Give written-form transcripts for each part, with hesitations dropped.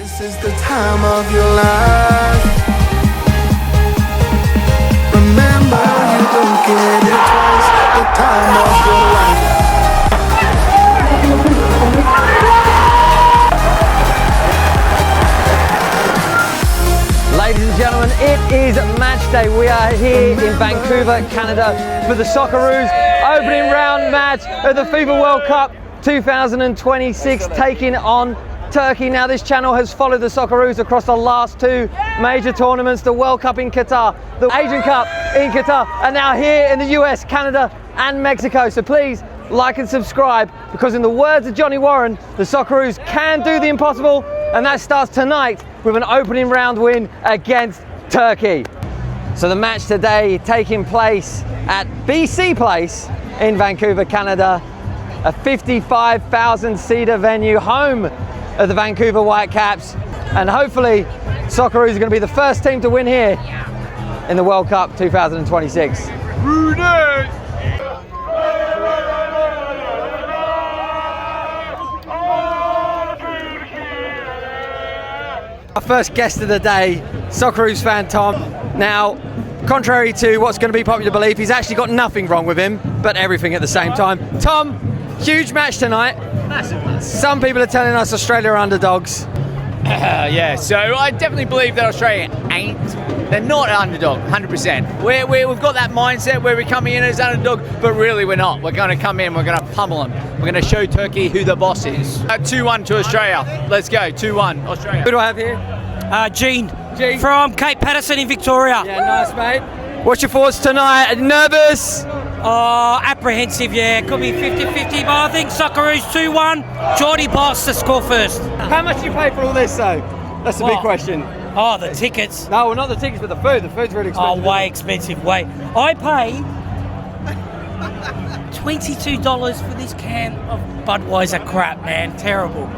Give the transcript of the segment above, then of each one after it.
This is the time of your life. Remember, you don't get it twice. The time of your life. Ladies and gentlemen, it is match day. We are here in Vancouver, Canada for the Socceroos opening round match of the FIFA World Cup 2026, taking on Turkey. Now, this channel has followed the Socceroos across the last two major tournaments, the World Cup in Qatar, the Asian Cup in Qatar, and now here in the US, Canada and Mexico. So please like and subscribe, because in the words of Johnny Warren, the Socceroos can do the impossible, and that starts tonight with an opening round win against Turkey. So the match today taking place at BC Place in Vancouver, Canada, a 55,000 seater venue, home of the Vancouver Whitecaps, and hopefully Socceroos are going to be the first team to win here in the World Cup 2026. Our first guest of the day, Socceroos fan Tom. Now, contrary to what's going to be popular belief, he's actually got nothing wrong with him, but everything at the same time. Tom, huge match tonight. Massive. Some people are telling us Australia are underdogs. Yeah, so I definitely believe that Australia ain't. They're not an underdog, 100%. We've got that mindset where we're coming in as underdog, but really we're not. We're going to come in, we're going to pummel them. We're going to show Turkey who the boss is. 2-1 to Australia. Let's go, 2-1 Australia. Who do I have here? Gene from Cape Patterson in Victoria. Yeah, nice, mate. What's your thoughts tonight? Nervous? Apprehensive, yeah. Could be 50-50, but I think Socceroos 2-1. Geordie Boss to score first. How much do you pay for all this, though? That's the big question. Oh, the tickets. No, well, not the tickets, but the food. The food's really expensive. Oh, way expensive, way. I pay $22 for this can of Budweiser crap, man. Terrible.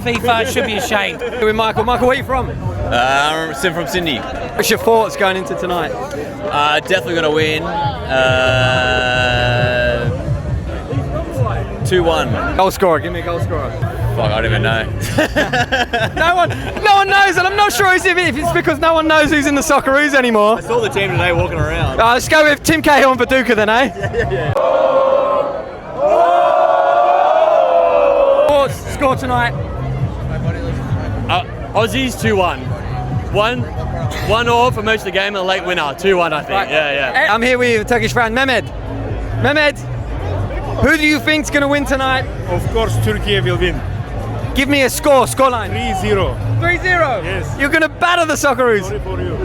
FIFA should be ashamed. With Michael. Michael, where are you from? I'm from Sydney. What's your thoughts going into tonight? Definitely going to win. 2-1. Goal scorer. Give me a goal scorer. Fuck, I don't even know. No one knows, and I'm not sure if it's because no one knows who's in the Socceroos anymore. I saw the team today walking around. Let's go with Tim Cahill and Viduka then, eh? Yeah. Score tonight. Aussies 2-1. 1-1 for most of the game and a late winner. 2-1, I think. Right. Yeah. I'm here with Turkish fan Mehmet. Mehmet, who do you think's going to win tonight? Of course, TÜRKİYE will win. Give me a scoreline. 3-0. 3-0? Yes. You're going to batter the Socceroos. Sorry for you.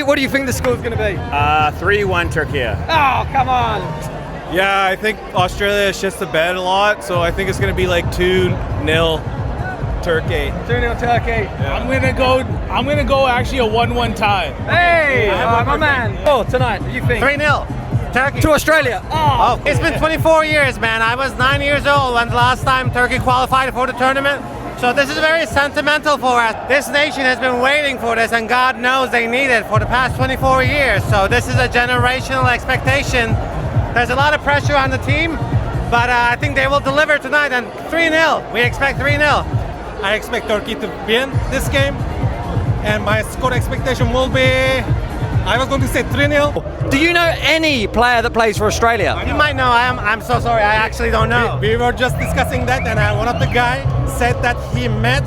What do you think the score's going to be? 3-1 TÜRKİYE. Oh, come on. Yeah, I think Australia shits the bed a lot, so I think it's going to be like 2-0 Turkey. 2-0 Turkey. Yeah. I'm gonna go actually a 1-1 tie. Hey, my man. Oh, tonight, what do you think? 3-0 Turkey. To Australia. Oh, it's been 24 years, man. I was 9 years old when the last time Turkey qualified for the tournament. So this is very sentimental for us. This nation has been waiting for this, and God knows they need it for the past 24 years. So this is a generational expectation. There's a lot of pressure on the team, but I think they will deliver tonight. And 3-0. We expect 3-0. I expect Turkey to win this game, and my score expectation will be, I was going to say 3-0. Do you know any player that plays for Australia? You might know. I'm so sorry. I actually don't know. We were just discussing that, and one of the guys said that he met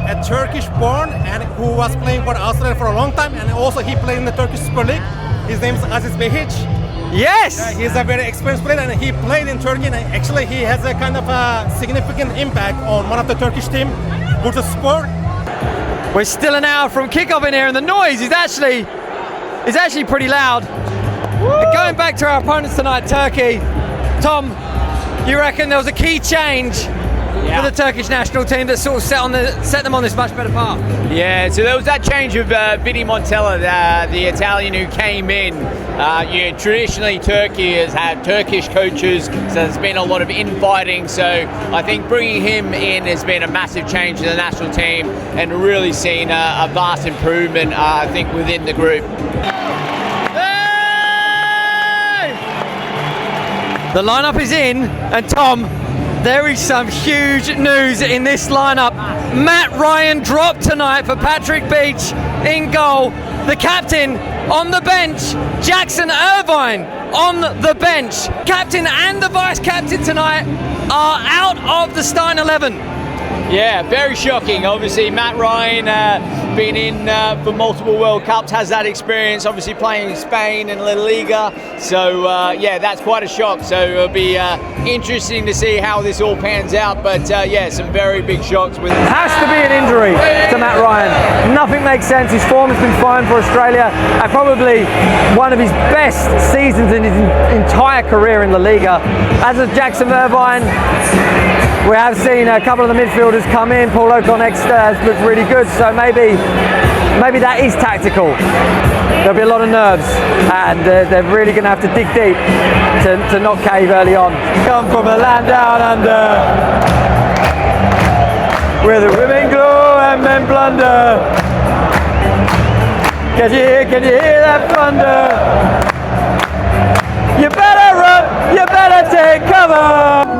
a Turkish born and who was playing for Australia for a long time, and also he played in the Turkish Super League. His name is Aziz Behic. Yes! He's a very experienced player, and he played in Turkey, and actually he has a kind of a significant impact on one of the Turkish team, Bursaspor. We're still an hour from kickoff in here, and the noise is actually pretty loud. Going back to our opponents tonight, Turkey. Tom, you reckon there was a key change for the Turkish national team that sort of set them on this much better path? Yeah, so there was that change of Vidi Montella, the Italian who came in. Traditionally Turkey has had Turkish coaches, so there's been a lot of infighting. So I think bringing him in has been a massive change to the national team and really seen a vast improvement, I think, within the group. The lineup is in, and Tom, There is some huge news in this lineup. Matt Ryan dropped tonight for Patrick Beach in goal. The captain on the bench, Jackson Irvine on the bench. Captain and the vice captain tonight are out of the starting 11. Yeah, very shocking. Obviously, Matt Ryan, been in for multiple World Cups, has that experience, obviously playing in Spain and La Liga. So, yeah, that's quite a shock. So it'll be interesting to see how this all pans out. But, yeah, some very big shocks. With Has to be an injury to Matt Ryan. Nothing makes sense. His form has been fine for Australia and probably one of his best seasons in his entire career in La Liga. As of Jackson Irvine, we have seen a couple of the midfielders come in. Paul O'Connor has looked really good, so maybe that is tactical. There'll be a lot of nerves, and they're really going to have to dig deep to not cave early on. Come from a land down under, where the women glow and men blunder. Can you hear that thunder? You better run, you better take cover.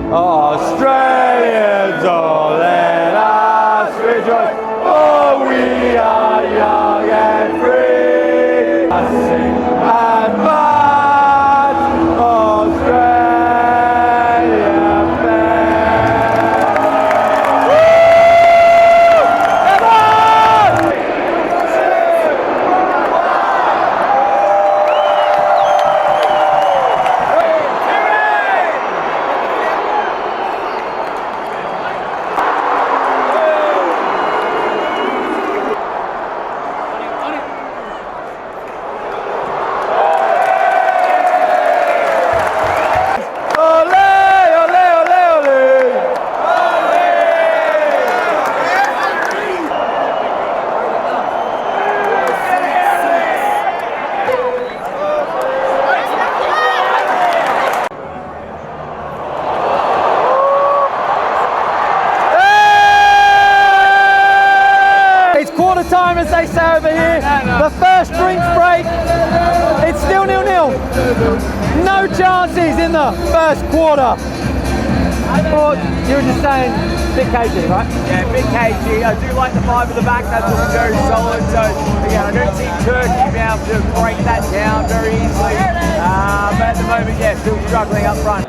Australians, oh let us rejoice, oh we are young and free. I sing and march, Australia fair. Come on! Time, as they say over here. The first drinks break. It's still 0-0. No chances in the first quarter. You were just saying big KG, right? Yeah, big KG. I do like the five at the back. That's looking very solid. So again, I don't see Turkey being able to break that down very easily. But at the moment, yeah, still struggling up front.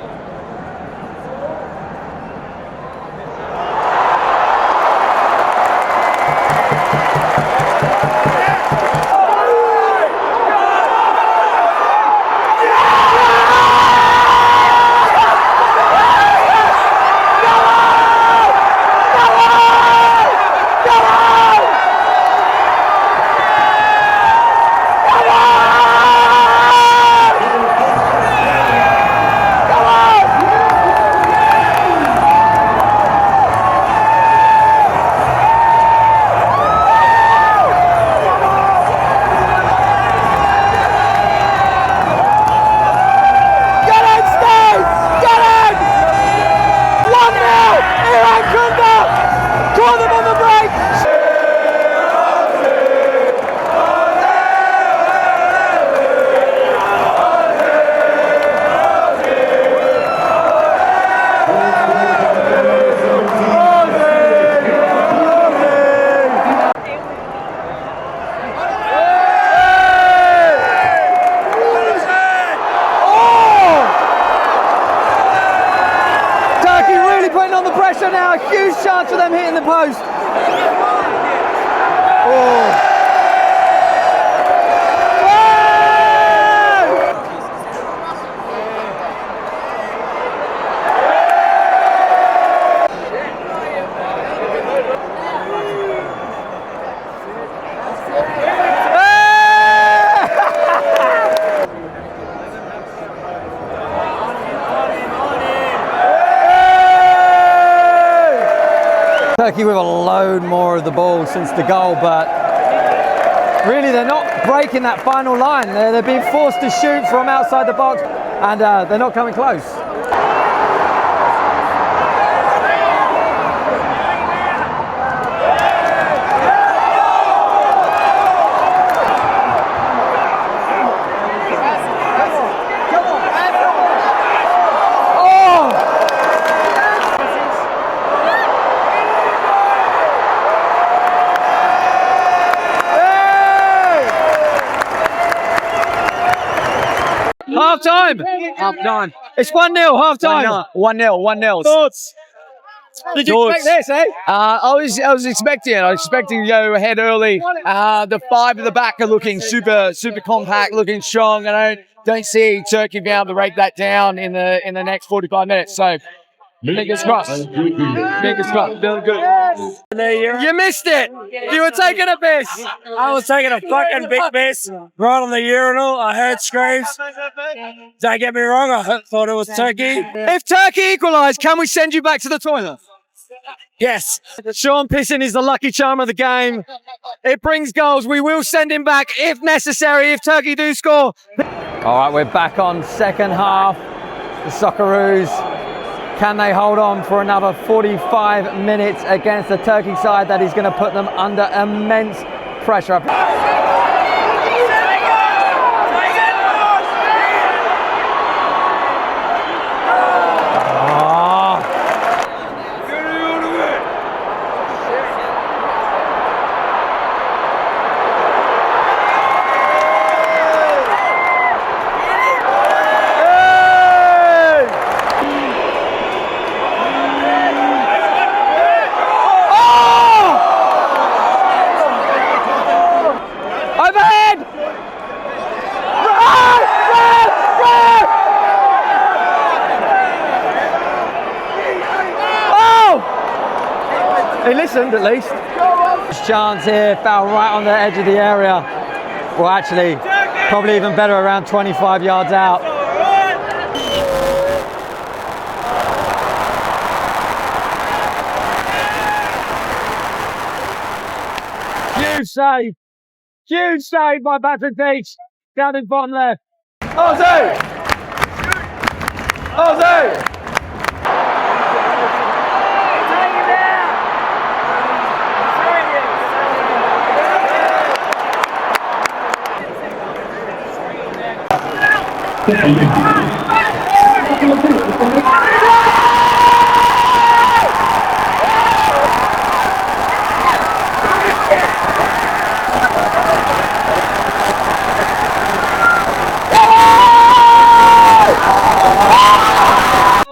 Now a huge chance for them hitting the post. Oh. Turkey with a load more of the ball since the goal, but really they're not breaking that final line. They're being forced to shoot from outside the box, and they're not coming close. Oh! half time. Half time. It's 1-0, half time. 1-0. Thoughts? Did you expect this, eh? I was expecting it. I was expecting to go ahead early. The five at the back are looking super compact, looking strong, and I don't see Turkey being able to break that down in the next 45 minutes. So, fingers crossed. Fingers crossed. Feeling good. You missed it. You were taking a piss. I was taking a fucking big piss right on the urinal. I heard screams. Don't get me wrong, I thought it was Turkey. If Turkey equalise, can we send you back to the toilet? Yes. Sean pissing is the lucky charm of the game. It brings goals. We will send him back if necessary, if Turkey do score. All right, we're back on second half. The Socceroos, can they hold on for another 45 minutes against the Turkey side that is going to put them under immense pressure? Overhead! Oh! He listened at least. Chance here, foul right on the edge of the area. Well, actually, probably even better around 25 yards out. Huge save by Patrick Beach, down in bottom left. Ozzy! Ozzy!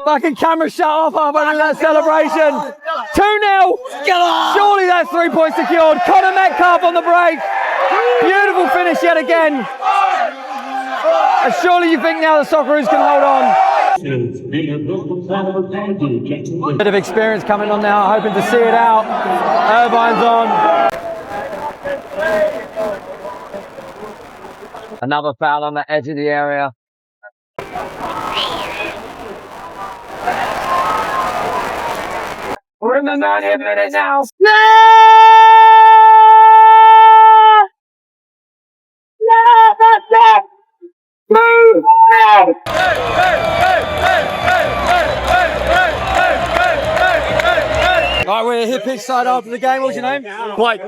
Fucking camera shut off halfway that celebration. 2-0. Surely that's 3 points secured. Connor Metcalfe on the break. Beautiful finish yet again. And surely you think now the Socceroos can hold on. Bit of experience coming on now, hoping to see it out. Irvine's on. Another foul on the edge of the area. We're in the 90th minute now. No! No, that's it! Move now! Alright, we're here pitch side after the game. What's your name? Blake.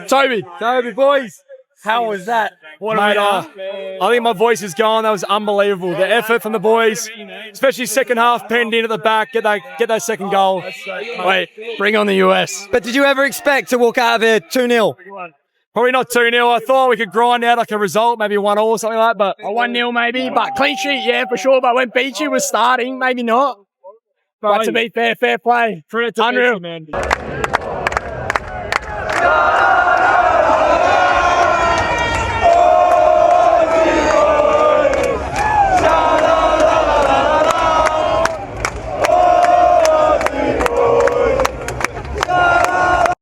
Toby, boys. How was that? What I think my voice is gone. That was unbelievable. The effort from the boys, especially second half, penned in at the back, get that second goal. Wait, bring on the US. But did you ever expect to walk out of here 2-0? Probably not 2-0. I thought we could grind out like a result, maybe 1-1 or something like that, but a 1-0 maybe. But clean sheet, yeah, for sure. But when Beachy was starting, maybe not. But to be fair play. Unreal.